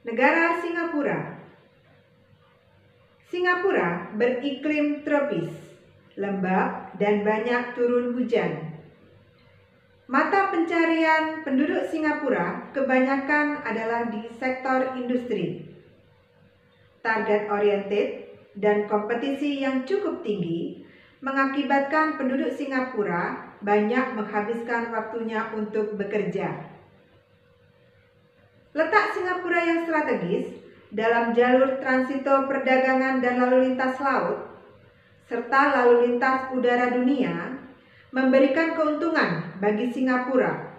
Negara Singapura. Singapura beriklim tropis, lembab dan banyak turun hujan. Mata pencarian penduduk Singapura kebanyakan adalah di sektor industri. Target oriented dan kompetisi yang cukup tinggi mengakibatkan penduduk Singapura banyak menghabiskan waktunya untuk bekerja. Letak Singapura yang strategis dalam jalur transito perdagangan dan lalu lintas laut, serta lalu lintas udara dunia, memberikan keuntungan bagi Singapura.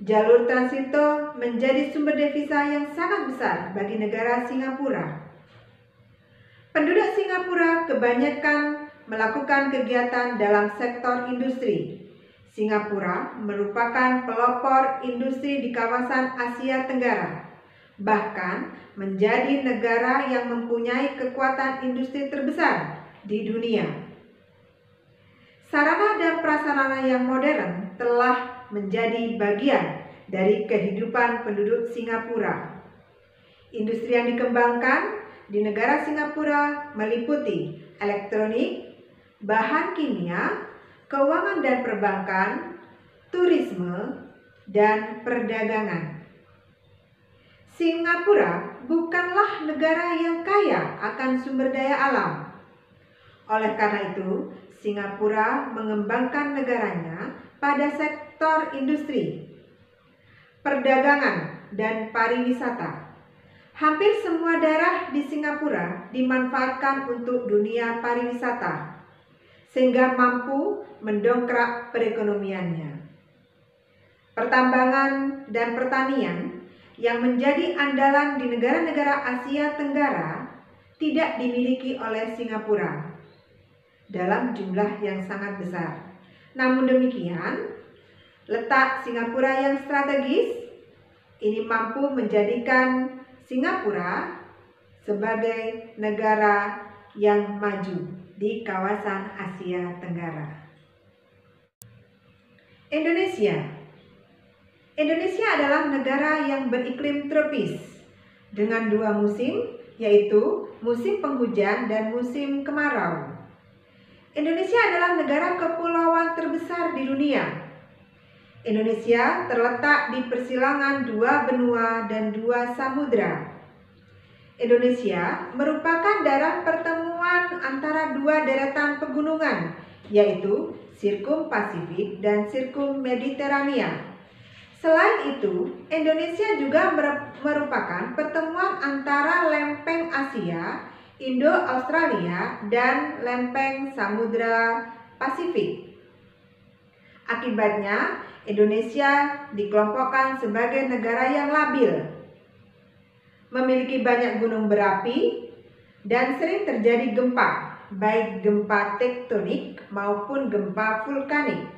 Jalur transito menjadi sumber devisa yang sangat besar bagi negara Singapura. Penduduk Singapura kebanyakan melakukan kegiatan dalam sektor industri. Singapura merupakan pelopor industri di kawasan Asia Tenggara, bahkan menjadi negara yang mempunyai kekuatan industri terbesar di dunia. Sarana dan prasarana yang modern telah menjadi bagian dari kehidupan penduduk Singapura. Industri yang dikembangkan di negara Singapura meliputi elektronik, bahan kimia, keuangan dan perbankan, turisme, dan perdagangan. Singapura bukanlah negara yang kaya akan sumber daya alam. Oleh karena itu, Singapura mengembangkan negaranya pada sektor industri, perdagangan, dan pariwisata. Hampir semua daerah di Singapura dimanfaatkan untuk dunia pariwisata, sehingga mampu mendongkrak perekonomiannya. Pertambangan dan pertanian yang menjadi andalan di negara-negara Asia Tenggara tidak dimiliki oleh Singapura dalam jumlah yang sangat besar. Namun demikian, letak Singapura yang strategis ini mampu menjadikan Singapura sebagai negara yang maju di kawasan Asia Tenggara. Indonesia. Indonesia adalah negara yang beriklim tropis dengan dua musim, yaitu musim penghujan dan musim kemarau. Indonesia adalah negara kepulauan terbesar di dunia. Indonesia terletak di persilangan dua benua dan dua samudra. Indonesia merupakan daerah pertemuan antara dua deretan pegunungan, yaitu Sirkum Pasifik dan Sirkum Mediterania. Selain itu, Indonesia juga merupakan pertemuan antara lempeng Asia, Indo-Australia, dan lempeng Samudra Pasifik. Akibatnya, Indonesia dikelompokkan sebagai negara yang labil, memiliki banyak gunung berapi, dan sering terjadi gempa, baik gempa tektonik maupun gempa vulkanik.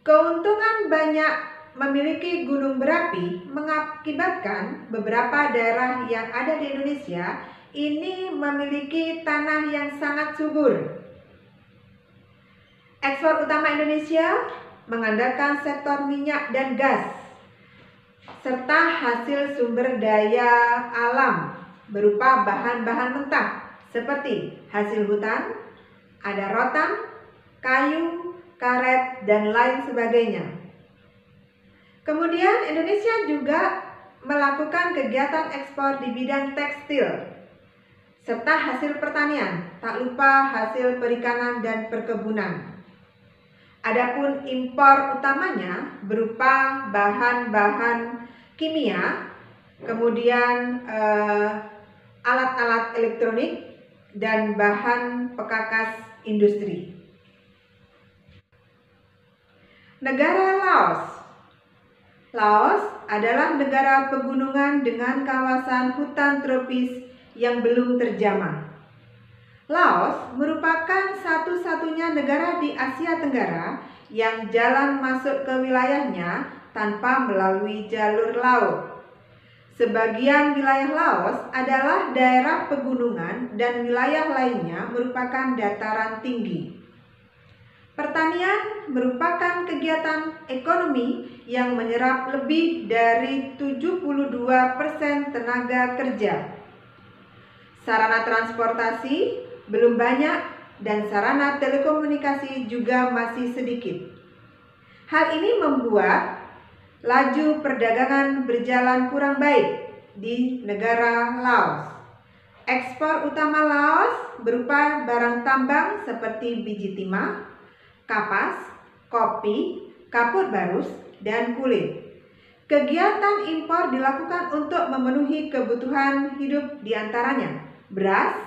Keuntungan banyak memiliki gunung berapi mengakibatkan beberapa daerah yang ada di Indonesia ini memiliki tanah yang sangat subur. Ekspor utama Indonesia mengandalkan sektor minyak dan gas, serta hasil sumber daya alam berupa bahan-bahan mentah seperti hasil hutan, ada rotan, kayu, karet, dan lain sebagainya. Kemudian Indonesia juga melakukan kegiatan ekspor di bidang tekstil, serta hasil pertanian, tak lupa hasil perikanan dan perkebunan. Adapun impor utamanya berupa bahan-bahan kimia, kemudian alat-alat elektronik, dan bahan pekakas industri. Negara Laos. Laos adalah negara pegunungan dengan kawasan hutan tropis yang belum terjamah. Laos merupakan satu-satunya negara di Asia Tenggara yang jalan masuk ke wilayahnya tanpa melalui jalur laut. Sebagian wilayah Laos adalah daerah pegunungan dan wilayah lainnya merupakan dataran tinggi. Pertanian merupakan kegiatan ekonomi yang menyerap lebih dari 72% tenaga kerja. Sarana transportasi belum banyak dan sarana telekomunikasi juga masih sedikit. Hal ini membuat laju perdagangan berjalan kurang baik di negara Laos. Ekspor utama Laos berupa barang tambang seperti biji timah, kapas, kopi, kapur barus, dan kulit. Kegiatan impor dilakukan untuk memenuhi kebutuhan hidup diantaranya beras,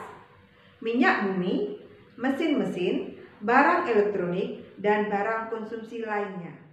minyak bumi, mesin-mesin, barang elektronik, dan barang konsumsi lainnya.